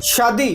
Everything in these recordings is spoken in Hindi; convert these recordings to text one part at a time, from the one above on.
शादी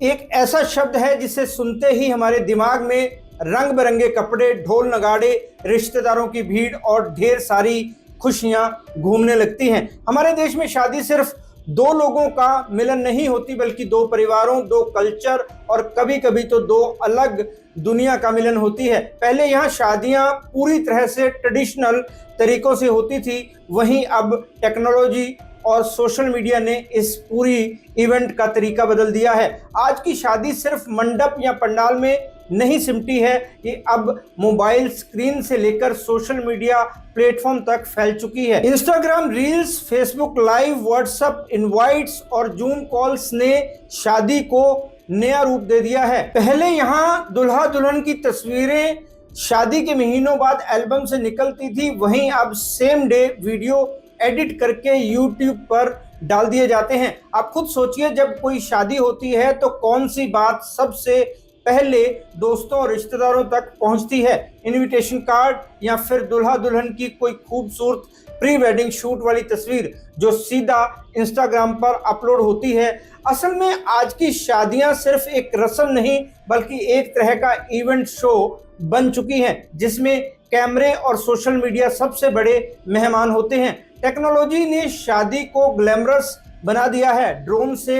एक ऐसा शब्द है जिसे सुनते ही हमारे दिमाग में रंग बिरंगे कपड़े, ढोल नगाड़े, रिश्तेदारों की भीड़ और ढेर सारी खुशियां घूमने लगती हैं। हमारे देश में शादी सिर्फ दो लोगों का मिलन नहीं होती, बल्कि दो परिवारों, दो कल्चर और कभी कभी तो दो अलग दुनिया का मिलन होती है। पहले यहाँ शादियां पूरी तरह से ट्रेडिशनल तरीकों से होती थी, वहीं अब टेक्नोलॉजी और सोशल मीडिया ने इस पूरी इवेंट का तरीका बदल दिया है। आज की शादी सिर्फ मंडप या पंडाल में नहीं सिमटी है, ये अब मोबाइल स्क्रीन से लेकर सोशल मीडिया प्लेटफॉर्म तक फैल चुकी है। Instagram reels, Facebook live, WhatsApp invites और जूम कॉल्स ने शादी को नया रूप दे दिया है। पहले यहाँ दुल्हा दुल्हन की तस्वीरें शादी के महीनों बाद एल्बम से निकलती थी, वहीं अब सेम डे वीडियो एडिट करके यूट्यूब पर डाल दिए जाते हैं। आप खुद सोचिए, जब कोई शादी होती है तो कौन सी बात सबसे पहले दोस्तों और रिश्तेदारों तक पहुंचती है? इनविटेशन कार्ड या फिर दुल्हा दुल्हन की कोई खूबसूरत प्री वेडिंग शूट वाली तस्वीर जो सीधा इंस्टाग्राम पर अपलोड होती है। असल में आज की शादियां सिर्फ एक रस्म नहीं, बल्कि एक तरह का इवेंट शो बन चुकी हैं, जिसमें कैमरे और सोशल मीडिया सबसे बड़े मेहमान होते हैं। टेक्नोलॉजी ने शादी को ग्लैमरस बना दिया है। ड्रोन से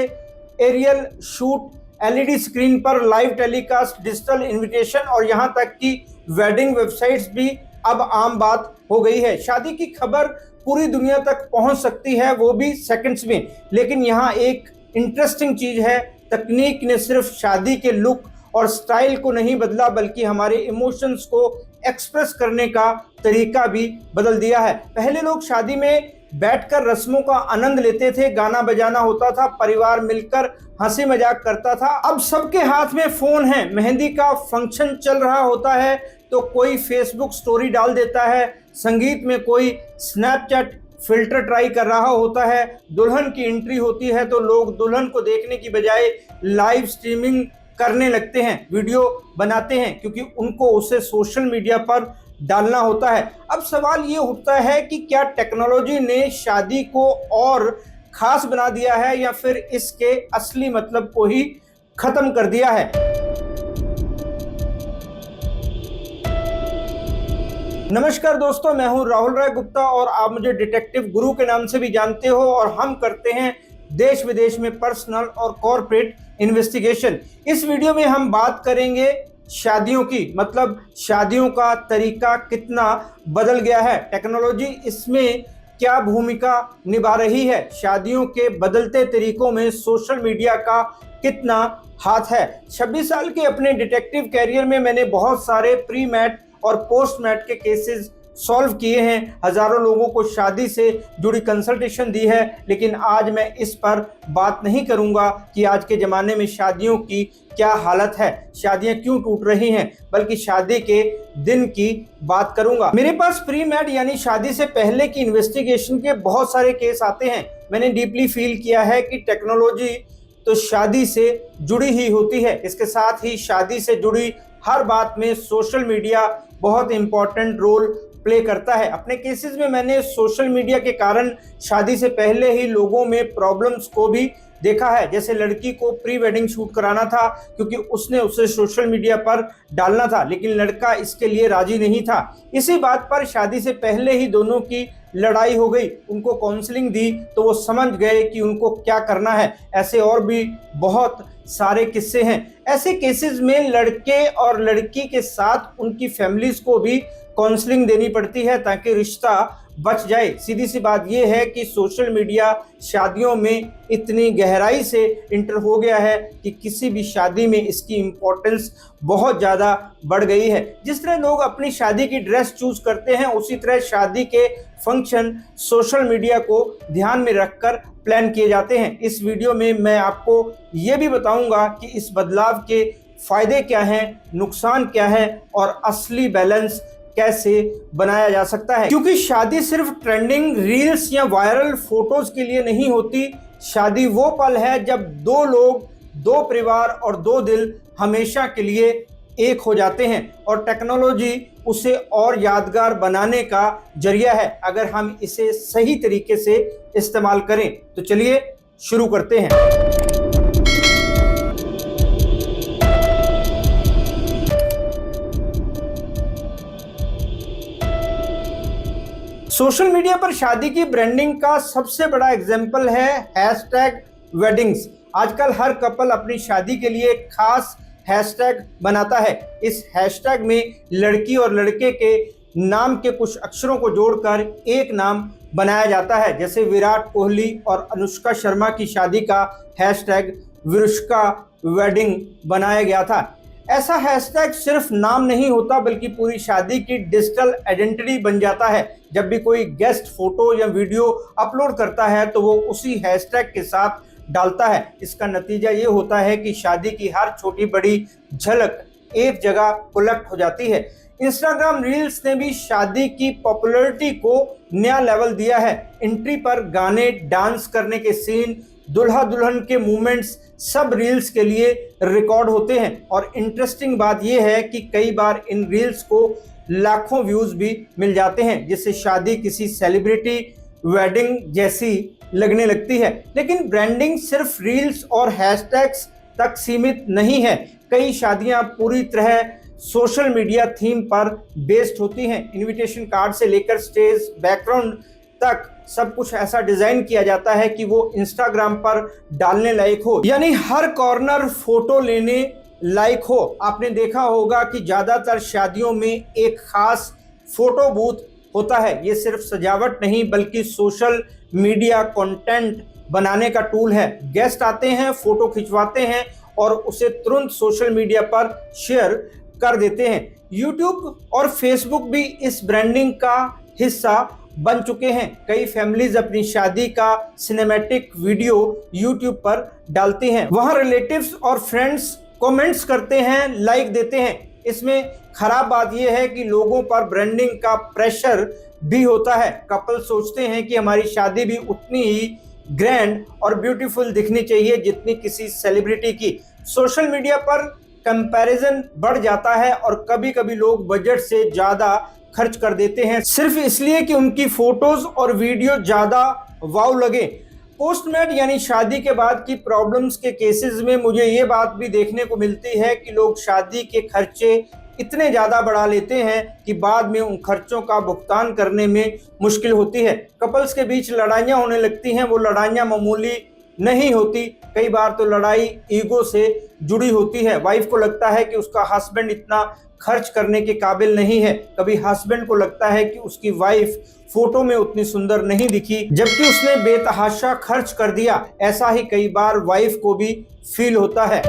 एरियल शूट, एलईडी स्क्रीन पर लाइव टेलीकास्ट, डिजिटल इनविटेशन और यहां तक कि वेडिंग वेबसाइट्स भी अब आम बात हो गई है। शादी की खबर पूरी दुनिया तक पहुंच सकती है, वो भी सेकंड्स में। लेकिन यहां एक इंटरेस्टिंग चीज है, तकनीक ने सिर्फ शादी के लुक और स्टाइल को नहीं बदला, बल्कि हमारे इमोशंस को एक्सप्रेस करने का तरीका भी बदल दिया है। पहले लोग शादी में बैठकर रस्मों का आनंद लेते थे, गाना बजाना होता था, परिवार मिलकर हंसी मजाक करता था। अब सबके हाथ में फोन है, मेहंदी का फंक्शन चल रहा होता है तो कोई फेसबुक स्टोरी डाल देता है, संगीत में कोई स्नैपचैट फिल्टर ट्राई कर रहा होता है, दुल्हन की एंट्री होती है तो लोग दुल्हन को देखने की बजाय लाइव स्ट्रीमिंग करने लगते हैं, वीडियो बनाते हैं, क्योंकि उनको उसे सोशल मीडिया पर डालना होता है। अब सवाल ये उठता है कि क्या टेक्नोलॉजी ने शादी को और खास बना दिया है या फिर इसके असली मतलब को ही खत्म कर दिया है? नमस्कार दोस्तों, मैं हूं राहुल राय गुप्ता और आप मुझे डिटेक्टिव गुरु के नाम से भी जानते हो, और हम करते हैं देश विदेश में पर्सनल और कॉर्पोरेट इन्वेस्टिगेशन। इस वीडियो में हम बात करेंगे शादियों की, मतलब शादियों का तरीका कितना बदल गया है, टेक्नोलॉजी इसमें क्या भूमिका निभा रही है, शादियों के बदलते तरीकों में सोशल मीडिया का कितना हाथ है। 26 साल के अपने डिटेक्टिव कैरियर में मैंने बहुत सारे प्री मैट और पोस्ट मैट के केसेस सॉल्व किए हैं, हजारों लोगों को शादी से जुड़ी कंसल्टेशन दी है। लेकिन आज मैं इस पर बात नहीं करूंगा कि आज के ज़माने में शादियों की क्या हालत है, शादियां क्यों टूट रही हैं, बल्कि शादी के दिन की बात करूंगा। मेरे पास प्री मैट यानी शादी से पहले की इन्वेस्टिगेशन के बहुत सारे केस आते हैं। मैंने डीपली फील किया है कि टेक्नोलॉजी तो शादी से जुड़ी ही होती है, इसके साथ ही शादी से जुड़ी हर बात में सोशल मीडिया बहुत इंपॉर्टेंट रोल प्ले करता है। अपने केसेस में मैंने सोशल मीडिया के कारण शादी से पहले ही लोगों में प्रॉब्लम्स को भी देखा है। जैसे लड़की को प्री वेडिंग शूट कराना था क्योंकि उसने उसे सोशल मीडिया पर डालना था, लेकिन लड़का इसके लिए राजी नहीं था। इसी बात पर शादी से पहले ही दोनों की लड़ाई हो गई। उनको काउंसलिंग दी तो वो समझ गए कि उनको क्या करना है। ऐसे और भी बहुत सारे किस्से हैं। ऐसे केसेस में लड़के और लड़की के साथ उनकी फैमिलीज को भी काउंसलिंग देनी पड़ती है ताकि रिश्ता बच जाए। सीधी सी बात यह है कि सोशल मीडिया शादियों में इतनी गहराई से इंटर हो गया है कि किसी भी शादी में इसकी इम्पोर्टेंस बहुत ज़्यादा बढ़ गई है। जिस तरह लोग अपनी शादी की ड्रेस चूज करते हैं, उसी तरह शादी के फंक्शन सोशल मीडिया को ध्यान में रखकर प्लान किए जाते हैं। इस वीडियो में मैं आपको ये भी बताऊंगा कि इस बदलाव के फायदे क्या हैं, नुकसान क्या है और असली बैलेंस कैसे बनाया जा सकता है। क्योंकि शादी सिर्फ ट्रेंडिंग रील्स या वायरल फोटोज के लिए नहीं होती। शादी वो पल है जब दो लोग, दो परिवार और दो दिल हमेशा के लिए एक हो जाते हैं, और टेक्नोलॉजी उसे और यादगार बनाने का जरिया है अगर हम इसे सही तरीके से इस्तेमाल करें। तो चलिए शुरू करते हैं। सोशल मीडिया पर शादी की ब्रांडिंग का सबसे बड़ा एग्जाम्पल है हैशटैग वेडिंग्स। आजकल हर कपल अपनी शादी के लिए एक खास हैशटैग बनाता है। इस हैशटैग में लड़की और लड़के के नाम के कुछ अक्षरों को जोड़कर एक नाम बनाया जाता है। जैसे विराट कोहली और अनुष्का शर्मा की शादी का हैशटैग विरुष्का वेडिंग बनाया गया था। ऐसा हैशटैग सिर्फ नाम नहीं होता बल्कि पूरी शादी की डिजिटल आइडेंटिटी बन जाता है। जब भी कोई गेस्ट फोटो या वीडियो अपलोड करता है तो वो उसी हैशटैग के साथ डालता है। इसका नतीजा ये होता है कि शादी की हर छोटी बड़ी झलक एक जगह कलेक्ट हो जाती है। इंस्टाग्राम रील्स ने भी शादी की पॉपुलैरिटी को नया लेवल दिया है। एंट्री पर गाने, डांस करने के सीन, दुल्हा दुल्हन के मूवमेंट्स सब रील्स के लिए रिकॉर्ड होते हैं। और इंटरेस्टिंग बात यह है कि कई बार इन रील्स को लाखों व्यूज भी मिल जाते हैं, जिससे शादी किसी सेलिब्रिटी वेडिंग जैसी लगने लगती है। लेकिन ब्रांडिंग सिर्फ रील्स और हैशटैग्स तक सीमित नहीं है। कई शादियां पूरी तरह सोशल मीडिया थीम पर बेस्ड होती हैं। इनविटेशन कार्ड से लेकर स्टेज बैकग्राउंड तक सब कुछ ऐसा डिजाइन किया जाता है कि वो इंस्टाग्राम पर डालने लायक हो, यानी हर कॉर्नर फोटो लेने लायक हो। आपने देखा होगा कि ज्यादातर शादियों में एक खास फोटो बूथ होता है। ये सिर्फ सजावट नहीं बल्कि सोशल मीडिया कंटेंट बनाने का टूल है। गेस्ट आते हैं, फोटो खिंचवाते हैं और उसे तुरंत सोशल मीडिया पर शेयर कर देते हैं। यूट्यूब और फेसबुक भी इस ब्रांडिंग का हिस्सा बन चुके हैं। कई फैमिलीज अपनी शादी का सिनेमैटिक वीडियो यूट्यूब पर डालती हैं। वहां रिलेटिव्स और फ्रेंड्स कमेंट्स करते हैं, लाइक देते हैं। इसमें खराब बात यह है कि लोगों पर ब्रांडिंग का प्रेशर भी होता है। कपल सोचते हैं कि हमारी शादी भी उतनी ही ग्रैंड और ब्यूटीफुल दिखनी चाहिए जितनी किसी सेलिब्रिटी की। सोशल मीडिया पर कंपैरिजन बढ़ जाता है और कभी कभी लोग बजट से ज्यादा खर्च कर देते हैं सिर्फ इसलिए कि उनकी फोटोज और वीडियो ज्यादा वाव लगे। पोस्टमेट यानी शादी के बाद की प्रॉब्लम्स के केसेस में मुझे ये बात भी देखने को मिलती है कि लोग शादी के खर्चे इतने ज्यादा बढ़ा लेते हैं कि बाद में उन खर्चों का भुगतान करने में मुश्किल होती है। कपल्स के बीच लड़ाइयाँ होने लगती हैं। वो लड़ाइयाँ मामूली नहीं होती, कई बार तो लड़ाई ईगो से जुड़ी होती है। वाइफ को लगता है कि उसका हस्बैंड इतना खर्च करने के काबिल नहीं है। कभी हस्बैंड को लगता है कि उसकी वाइफ फोटो में उतनी सुंदर नहीं दिखी जबकि उसने बेतहाशा खर्च कर दिया। ऐसा ही कई बार वाइफ को भी फील होता है।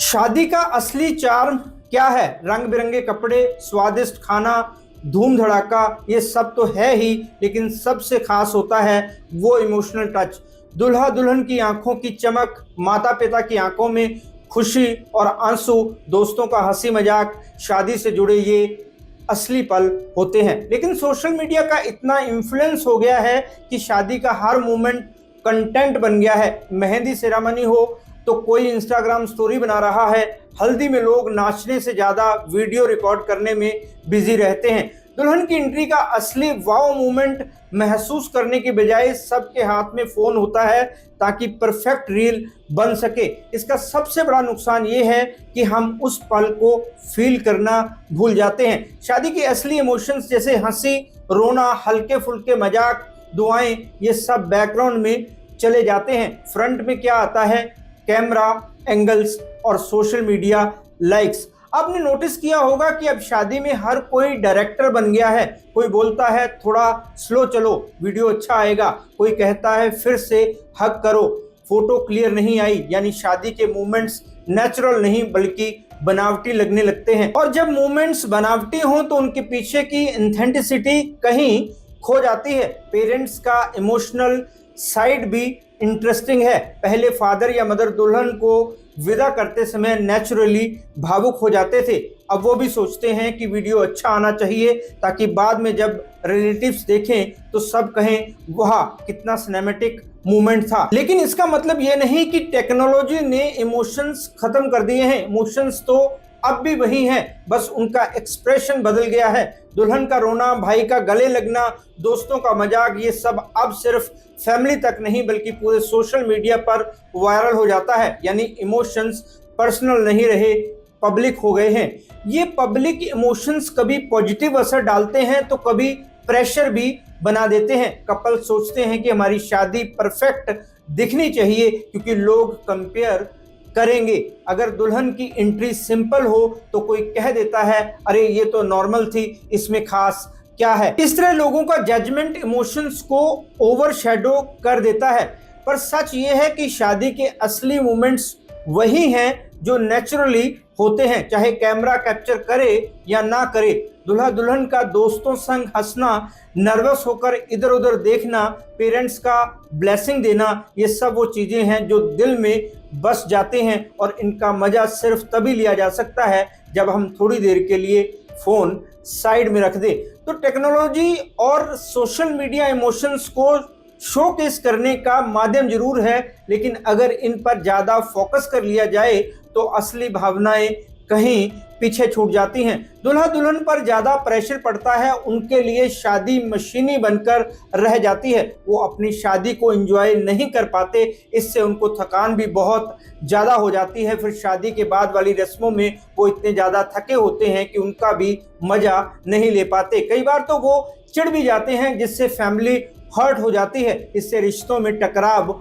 शादी का असली चार्म क्या है? रंग बिरंगे कपड़े, स्वादिष्ट खाना, धूम धड़ाका, ये सब तो है ही, लेकिन सबसे खास होता है वो इमोशनल टच। दुल्हा दुल्हन की आंखों की चमक, माता पिता की आंखों में खुशी और आंसू, दोस्तों का हंसी मजाक, शादी से जुड़े ये असली पल होते हैं। लेकिन सोशल मीडिया का इतना इन्फ्लुएंस हो गया है कि शादी का हर मोमेंट कंटेंट बन गया है। मेहंदी सेरेमनी हो तो कोई इंस्टाग्राम स्टोरी बना रहा है। हल्दी में लोग नाचने से ज़्यादा वीडियो रिकॉर्ड करने में बिजी रहते हैं। दुल्हन की एंट्री का असली वाव मोमेंट महसूस करने के बजाय सबके हाथ में फ़ोन होता है ताकि परफेक्ट रील बन सके। इसका सबसे बड़ा नुकसान ये है कि हम उस पल को फील करना भूल जाते हैं। शादी के असली इमोशंस जैसे हंसी, रोना, हल्के फुल्के मजाक, दुआएं, ये सब बैकग्राउंड में चले जाते हैं। फ्रंट में क्या आता है? कैमरा एंगल्स और सोशल मीडिया लाइक्स। आपने नोटिस किया होगा कि अब शादी में हर कोई डायरेक्टर बन गया है। कोई बोलता है थोड़ा स्लो चलो, वीडियो अच्छा आएगा। कोई कहता है फिर से हग करो, फोटो क्लियर नहीं आई। यानी शादी के मूवमेंट्स नेचुरल नहीं बल्कि बनावटी लगने लगते हैं। और जब मूवमेंट्स बनावटी हों तो उनके पीछे की ऑथेंटिसिटी कहीं खो जाती है। पेरेंट्स का इमोशनल साइड भी इंटरेस्टिंग है। पहले फादर या मदर दुल्हन को विदा करते समय नेचुरली भावुक हो जाते थे। अब वो भी सोचते हैं कि वीडियो अच्छा आना चाहिए ताकि बाद में जब रिलेटिव्स देखें तो सब कहें वाह कितना सिनेमैटिक मूवमेंट था। लेकिन इसका मतलब ये नहीं कि टेक्नोलॉजी ने इमोशंस खत्म कर दिए हैं। इमोशंस तो अब भी वही हैं, बस उनका एक्सप्रेशन बदल गया है। दुल्हन का रोना, भाई का गले लगना, दोस्तों का मजाक, ये सब अब सिर्फ फैमिली तक नहीं बल्कि पूरे सोशल मीडिया पर वायरल हो जाता है। यानी इमोशंस पर्सनल नहीं रहे, पब्लिक हो गए हैं। ये पब्लिक इमोशंस कभी पॉजिटिव असर डालते हैं तो कभी प्रेशर भी बना देते हैं। कपल सोचते हैं कि हमारी शादी परफेक्ट दिखनी चाहिए क्योंकि लोग कंपेयर करेंगे। अगर दुल्हन की एंट्री सिंपल हो तो कोई कह देता है अरे ये तो नॉर्मल थी, इसमें खास क्या है। इस तरह लोगों का जजमेंट इमोशंस को ओवरशैडो कर देता है। पर सच ये है कि शादी के असली मोमेंट्स वही हैं जो नेचुरली होते हैं, चाहे कैमरा कैप्चर करे या ना करे। दूल्हा दुल्हन का दोस्तों संग हंसना, नर्वस होकर इधर उधर देखना, पेरेंट्स का ब्लेसिंग देना, ये सब वो चीजें हैं जो दिल में बस जाते हैं और इनका मजा सिर्फ तभी लिया जा सकता है जब हम थोड़ी देर के लिए फोन साइड में रख दे। तो टेक्नोलॉजी और सोशल मीडिया इमोशंस को शोकेस करने का माध्यम जरूर है, लेकिन अगर इन पर ज्यादा फोकस कर लिया जाए तो असली भावनाएं कहीं पीछे छूट जाती हैं। दुल्हा दुल्हन पर ज्यादा प्रेशर पड़ता है, उनके लिए शादी मशीनी बनकर रह जाती है। वो अपनी शादी को एंजॉय नहीं कर पाते, इससे उनको थकान भी बहुत ज्यादा हो जाती है। फिर शादी के बाद वाली रस्मों में वो इतने ज्यादा थके होते हैं कि उनका भी मजा नहीं ले पाते। कई बार तो वो चिढ़ भी जाते हैं, जिससे फैमिली हर्ट हो जाती है। इससे रिश्तों में टकराव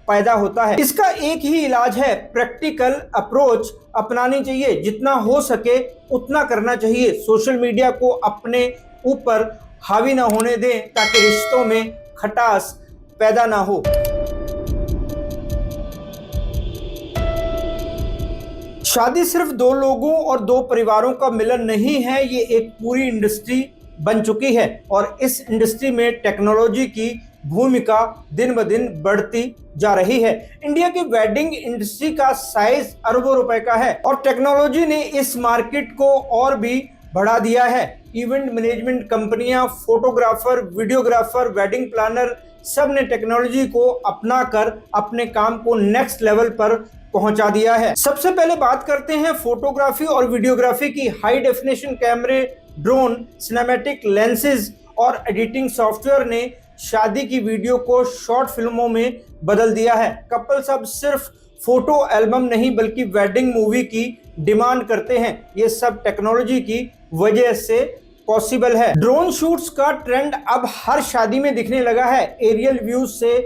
पैदा होता है। इसका एक ही इलाज है, प्रैक्टिकल अप्रोच अपनानी चाहिए। जितना हो सके उतना करना चाहिए। सोशल मीडिया को अपने ऊपर हावी ना होने दें ताकि रिश्तों में खटास पैदा ना हो। शादी सिर्फ दो लोगों और दो परिवारों का मिलन नहीं है, ये एक पूरी इंडस्ट्री बन चुकी है और इस इंडस्ट्री में टेक्नोलॉजी की भूमिका दिन ब दिन बढ़ती जा रही है। इंडिया की वेडिंग इंडस्ट्री का साइज अरबों रुपए का है और टेक्नोलॉजी ने इस मार्केट को और भी बढ़ा दिया है। इवेंट मैनेजमेंट कंपनियां, फोटोग्राफर, वीडियोग्राफर, वेडिंग प्लानर, सब ने टेक्नोलॉजी को अपनाकर अपने काम को नेक्स्ट लेवल पर पहुंचा दिया है। सबसे पहले बात करते हैं फोटोग्राफी और वीडियोग्राफी की। हाई डेफिनेशन कैमरे, ड्रोन, सिनेमैटिक लेंसेज और एडिटिंग सॉफ्टवेयर ने शादी की वीडियो को शॉर्ट फिल्मों में बदल दिया है। कपल्स अब सिर्फ फोटो एल्बम नहीं बल्कि वेडिंग मूवी की डिमांड करते हैं। ये सब टेक्नोलॉजी की वजह से पॉसिबल है। ड्रोन शूट्स का ट्रेंड अब हर शादी में दिखने लगा है। एरियल व्यूज से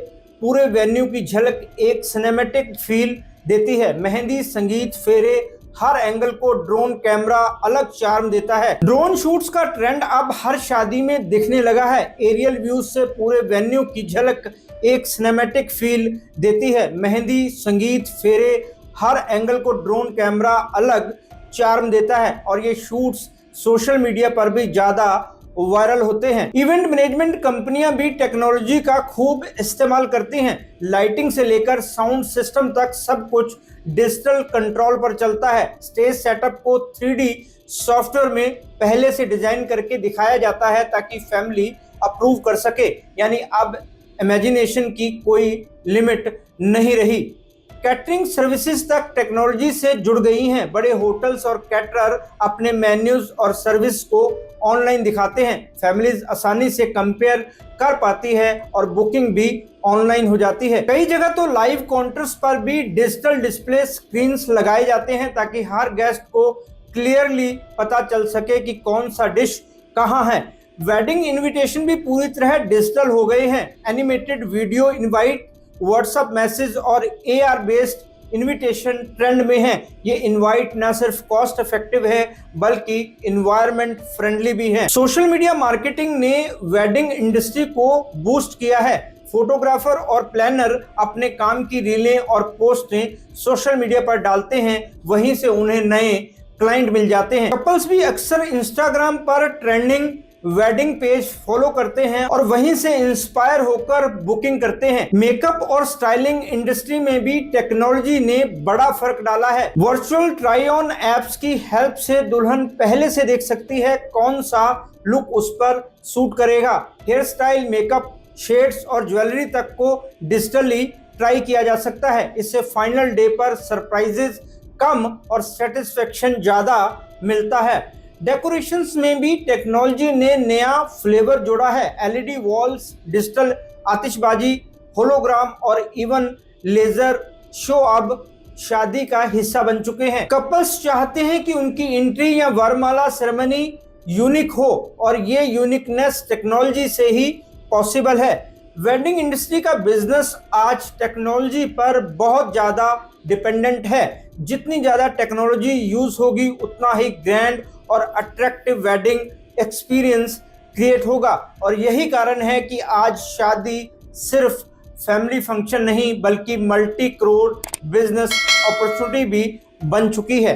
पूरे वेन्यू की झलक एक सिनेमैटिक फील देती है। मेहंदी, संगीत, फेरे, हर एंगल को ड्रोन कैमरा अलग चार्म देता है। ड्रोन शूट्स का ट्रेंड अब हर शादी में दिखने लगा है। एरियल व्यूज से पूरे वेन्यू की झलक एक सिनेमैटिक फील देती है। मेहंदी, संगीत, फेरे, हर एंगल को ड्रोन कैमरा अलग चार्म देता है और ये शूट्स सोशल मीडिया पर भी ज्यादा वायरल होते हैं। इवेंट मैनेजमेंट कंपनियां भी टेक्नोलॉजी का खूब इस्तेमाल करती हैं। लाइटिंग से लेकर साउंड सिस्टम तक सब कुछ डिजिटल कंट्रोल पर चलता है। स्टेज सेटअप को 3D सॉफ्टवेयर में पहले से डिजाइन करके दिखाया जाता है ताकि फैमिली अप्रूव कर सके। यानी अब इमेजिनेशन की कोई लिमिट नहीं रही। कैटरिंग सर्विसेज तक टेक्नोलॉजी से जुड़ गई हैं। बड़े होटल्स और कैटरर अपने मेन्यूज और सर्विस को ऑनलाइन दिखाते हैं। फैमिलीज आसानी से कंपेयर कर पाती है और बुकिंग भी ऑनलाइन हो जाती है। कई जगह तो लाइव काउंटर्स पर भी डिजिटल डिस्प्ले स्क्रीन्स लगाए जाते हैं ताकि हर गेस्ट को क्लियरली पता चल सके कि कौन सा डिश कहाँ है। वेडिंग इनविटेशन भी पूरी तरह डिजिटल हो गए हैं। Animated video invite, WhatsApp message और AR बेस्ड इनविटेशन ट्रेंड में है। ये इनवाइट न सिर्फ कॉस्ट इफेक्टिव है बल्कि इन्वायरमेंट फ्रेंडली भी है। सोशल मीडिया मार्केटिंग ने वेडिंग इंडस्ट्री को बूस्ट किया है। फोटोग्राफर और प्लानर अपने काम की रीलें और पोस्टें सोशल मीडिया पर डालते हैं, वहीं से उन्हें नए क्लाइंट मिल जाते हैं। कपल्स भी अक्सर इंस्टाग्राम पर ट्रेंडिंग वेडिंग पेज फॉलो करते हैं और वहीं से इंस्पायर होकर बुकिंग करते हैं। मेकअप और स्टाइलिंग इंडस्ट्री में भी टेक्नोलॉजी ने बड़ा फर्क डाला है। वर्चुअल ट्राई ऑन एप्स की हेल्प से दुल्हन पहले से देख सकती है कौन सा लुक उस पर सूट करेगा। हेयर स्टाइल, मेकअप, शेड्स और ज्वेलरी तक को डिजिटली ट्राई किया जा सकता है। इससे फाइनल डे पर सरप्राइजेस कम और सेटिस्फेक्शन ज्यादा मिलता है। डेकोरेशंस में भी टेक्नोलॉजी ने नया फ्लेवर जोड़ा है। LED वॉल्स, डिजिटल आतिशबाजी, होलोग्राम और इवन लेजर शो अब शादी का हिस्सा बन चुके हैं। कपल्स चाहते हैं कि उनकी एंट्री या वरमाला सेरेमनी यूनिक हो और ये यूनिकनेस टेक्नोलॉजी से ही पॉसिबल है। वेडिंग इंडस्ट्री का बिजनेस आज टेक्नोलॉजी पर बहुत ज़्यादा डिपेंडेंट है। जितनी ज़्यादा टेक्नोलॉजी यूज़ होगी उतना ही ग्रैंड और अट्रैक्टिव वेडिंग एक्सपीरियंस क्रिएट होगा और यही कारण है कि आज शादी सिर्फ फैमिली फंक्शन नहीं बल्कि मल्टी करोड़ बिजनेस अपॉर्चुनिटी भी बन चुकी है।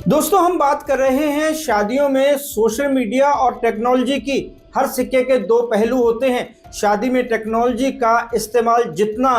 दोस्तों, हम बात कर रहे हैं शादियों में सोशल मीडिया और टेक्नोलॉजी की। हर सिक्के के दो पहलू होते हैं। शादी में टेक्नोलॉजी का इस्तेमाल जितना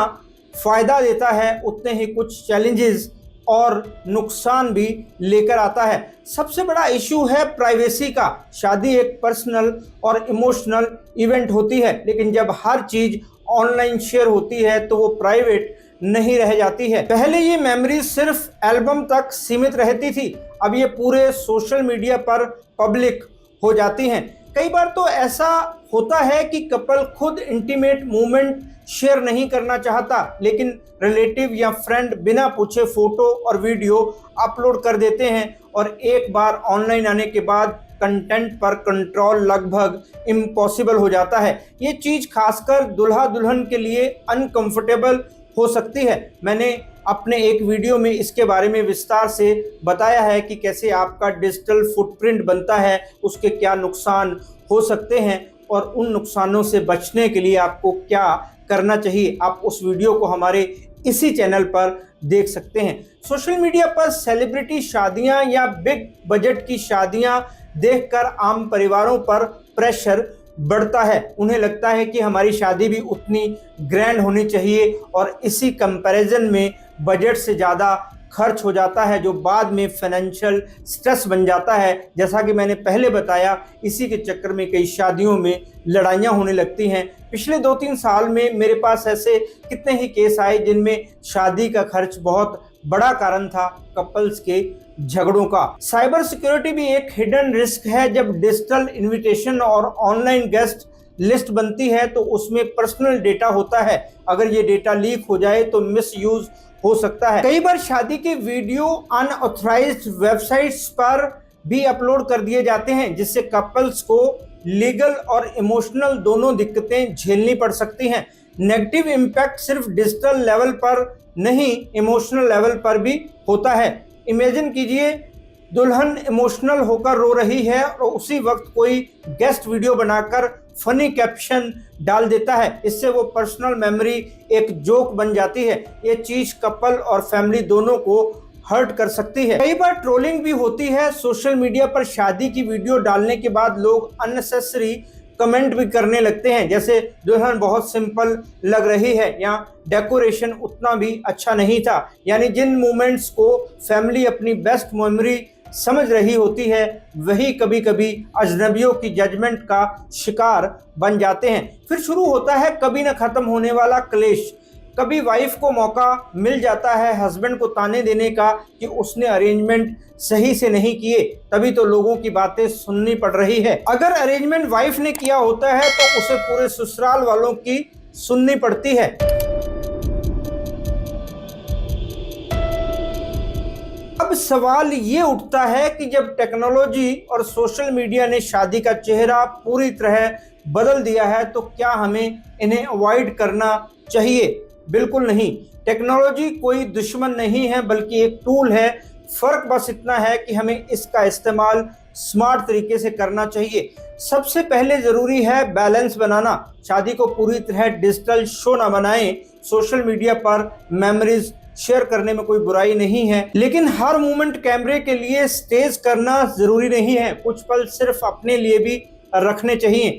फायदा देता है उतने ही कुछ चैलेंजेस और नुकसान भी लेकर आता है। सबसे बड़ा इशू है प्राइवेसी का। शादी एक पर्सनल और इमोशनल इवेंट होती है, लेकिन जब हर चीज ऑनलाइन शेयर होती है तो वो प्राइवेट नहीं रह जाती है। पहले ये मेमोरी सिर्फ एल्बम तक सीमित रहती थी, अब ये पूरे सोशल मीडिया पर पब्लिक हो जाती हैं। कई बार तो ऐसा होता है कि कपल खुद इंटीमेट मोमेंट शेयर नहीं करना चाहता, लेकिन रिलेटिव या फ्रेंड बिना पूछे फोटो और वीडियो अपलोड कर देते हैं और एक बार ऑनलाइन आने के बाद कंटेंट पर कंट्रोल लगभग इम्पॉसिबल हो जाता है। ये चीज़ खासकर दुल्हा दुल्हन के लिए अनकंफर्टेबल हो सकती है। मैंने अपने एक वीडियो में इसके बारे में विस्तार से बताया है कि कैसे आपका डिजिटल फुटप्रिंट बनता है, उसके क्या नुकसान हो सकते हैं और उन नुकसानों से बचने के लिए आपको क्या करना चाहिए। आप उस वीडियो को हमारे इसी चैनल पर देख सकते हैं। सोशल मीडिया पर सेलिब्रिटी शादियां या बिग बजट की शादियां देखकर आम परिवारों पर प्रेशर बढ़ता है। उन्हें लगता है कि हमारी शादी भी उतनी ग्रैंड होनी चाहिए और इसी कंपैरिजन में बजट से ज़्यादा खर्च हो जाता है, जो बाद में फाइनेंशियल स्ट्रेस बन जाता है। जैसा कि मैंने पहले बताया, इसी के चक्कर में कई शादियों में लड़ाइयाँ होने लगती हैं। पिछले 2-3 साल में मेरे पास ऐसे कितने ही केस आए जिनमें शादी का खर्च बहुत बड़ा कारण था कपल्स के झगड़ों का। साइबर सिक्योरिटी भी एक हिडन रिस्क है। जब डिजिटल इनविटेशन और ऑनलाइन गेस्ट लिस्ट बनती है तो उसमें पर्सनल डेटा होता है। अगर ये डेटा लीक हो जाए तो मिसयूज हो सकता है। कई बार शादी के वीडियो अनऑथराइज्ड वेबसाइट्स पर भी अपलोड कर दिए जाते हैं, जिससे कपल्स को लीगल और इमोशनल दोनों दिक्कतें झेलनी पड़ सकती हैं। नेगेटिव इम्पैक्ट सिर्फ डिजिटल लेवल पर नहीं, इमोशनल लेवल पर भी होता है। इमेजिन कीजिए, दुल्हन इमोशनल होकर रो रही है और उसी वक्त कोई गेस्ट वीडियो बनाकर फनी कैप्शन डाल देता है। इससे वो पर्सनल मेमोरी एक जोक बन जाती है। ये चीज़ कपल और फैमिली दोनों को हर्ट कर सकती है। कई बार ट्रोलिंग भी होती है। सोशल मीडिया पर शादी की वीडियो डालने के बाद लोग अननेसेसरी कमेंट भी करने लगते हैं, जैसे दुल्हन बहुत सिंपल लग रही है या डेकोरेशन उतना भी अच्छा नहीं था। यानी जिन मोमेंट्स को फैमिली अपनी बेस्ट मेमोरी समझ रही होती है, वही कभी कभी अजनबियों की जजमेंट का शिकार बन जाते हैं। फिर शुरू होता है कभी न खत्म होने वाला क्लेश। कभी वाइफ को मौका मिल जाता है हस्बैंड को ताने देने का कि उसने अरेंजमेंट सही से नहीं किए, तभी तो लोगों की बातें सुननी पड़ रही है। अगर अरेंजमेंट वाइफ ने किया होता है तो उसे पूरे ससुराल वालों की सुननी पड़ती है। अब सवाल ये उठता है कि जब टेक्नोलॉजी और सोशल मीडिया ने शादी का चेहरा पूरी तरह बदल दिया है तो क्या हमें इन्हें अवॉइड करना चाहिए? बिल्कुल नहीं। टेक्नोलॉजी कोई दुश्मन नहीं है बल्कि एक टूल है। फर्क बस इतना है कि हमें इसका इस्तेमाल स्मार्ट तरीके से करना चाहिए। सबसे पहले ज़रूरी है बैलेंस बनाना। शादी को पूरी तरह डिजिटल शो ना बनाएं। सोशल मीडिया पर मेमोरीज शेयर करने में कोई बुराई नहीं है, लेकिन हर मोमेंट कैमरे के लिए स्टेज करना ज़रूरी नहीं है। कुछ पल सिर्फ अपने लिए भी रखने चाहिए।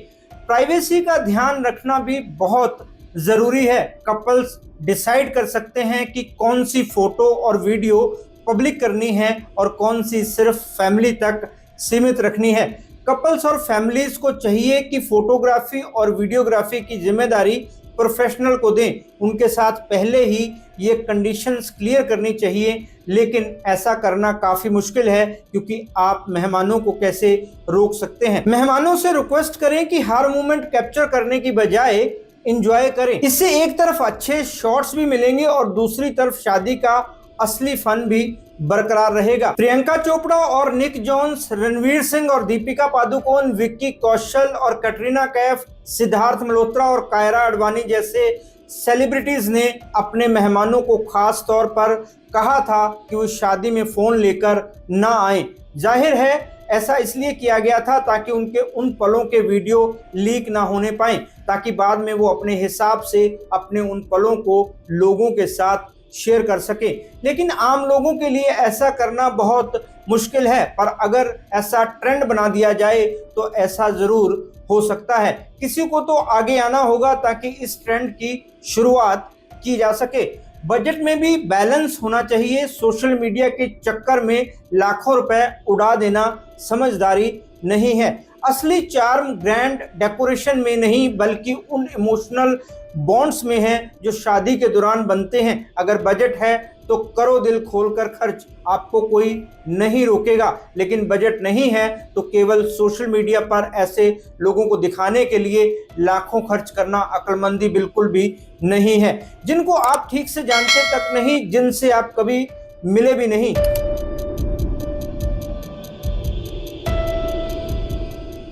प्राइवेसी का ध्यान रखना भी बहुत ज़रूरी है। कपल्स डिसाइड कर सकते हैं कि कौन सी फ़ोटो और वीडियो पब्लिक करनी है और कौन सी सिर्फ फैमिली तक सीमित रखनी है। कपल्स और फैमिलीज़ को चाहिए कि फ़ोटोग्राफी और वीडियोग्राफी की जिम्मेदारी प्रोफेशनल को दें। उनके साथ पहले ही ये कंडीशंस क्लियर करनी चाहिए, लेकिन ऐसा करना काफ़ी मुश्किल है क्योंकि आप मेहमानों को कैसे रोक सकते हैं। मेहमानों से रिक्वेस्ट करें कि हर मोमेंट कैप्चर करने की बजाय एंजॉय करें। इससे एक तरफ अच्छे शॉट्स भी मिलेंगे और दूसरी तरफ शादी का असली फन भी बरकरार रहेगा। प्रियंका चोपड़ा और निक जोन्स, रणवीर सिंह और दीपिका पादुकोण, विक्की कौशल और कटरीना कैफ, सिद्धार्थ मल्होत्रा और कायरा अडवाणी जैसे सेलिब्रिटीज ने अपने मेहमानों को खास तौर पर कहा था कि वो शादी में फोन लेकर ना आए। जाहिर है ऐसा इसलिए किया गया था ताकि उनके उन पलों के वीडियो लीक ना होने पाए, ताकि बाद में वो अपने हिसाब से अपने उन पलों को लोगों के साथ शेयर कर सके। लेकिन आम लोगों के लिए ऐसा करना बहुत मुश्किल है, पर अगर ऐसा ट्रेंड बना दिया जाए तो ऐसा जरूर हो सकता है। किसी को तो आगे आना होगा ताकि इस ट्रेंड की शुरुआत की जा सके। बजट में भी बैलेंस होना चाहिए। सोशल मीडिया के चक्कर में लाखों रुपए उड़ा देना समझदारी नहीं है। असली चार्म ग्रैंड डेकोरेशन में नहीं बल्कि उन इमोशनल बॉन्ड्स में है जो शादी के दौरान बनते हैं। अगर बजट है तो करो दिल खोलकर खर्च, आपको कोई नहीं रोकेगा। लेकिन बजट नहीं है तो केवल सोशल मीडिया पर ऐसे लोगों को दिखाने के लिए लाखों खर्च करना अक्लमंदी बिल्कुल भी नहीं है, जिनको आप ठीक से जानते तक नहीं, जिनसे आप कभी मिले भी नहीं।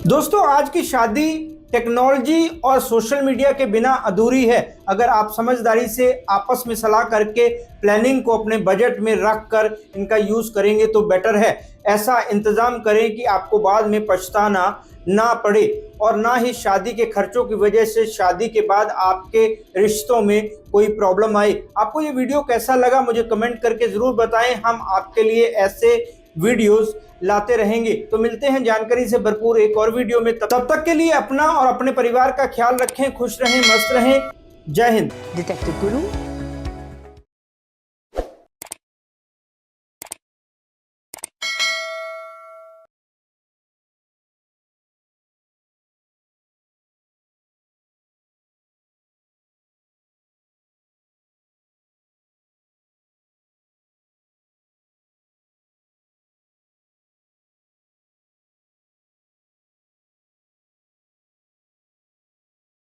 दोस्तों, आज की शादी टेक्नोलॉजी और सोशल मीडिया के बिना अधूरी है। अगर आप समझदारी से आपस में सलाह करके प्लानिंग को अपने बजट में रख कर इनका यूज करेंगे तो बेटर है। ऐसा इंतजाम करें कि आपको बाद में पछताना ना पड़े और ना ही शादी के खर्चों की वजह से शादी के बाद आपके रिश्तों में कोई प्रॉब्लम आए। आपको ये वीडियो कैसा लगा मुझे कमेंट करके जरूर बताएं। हम आपके लिए ऐसे वीडियोस लाते रहेंगे। तो मिलते हैं जानकारी से भरपूर एक और वीडियो में। तब तक के लिए अपना और अपने परिवार का ख्याल रखें। खुश रहें, मस्त रहें। जय हिंद। डिटेक्टिव गुरु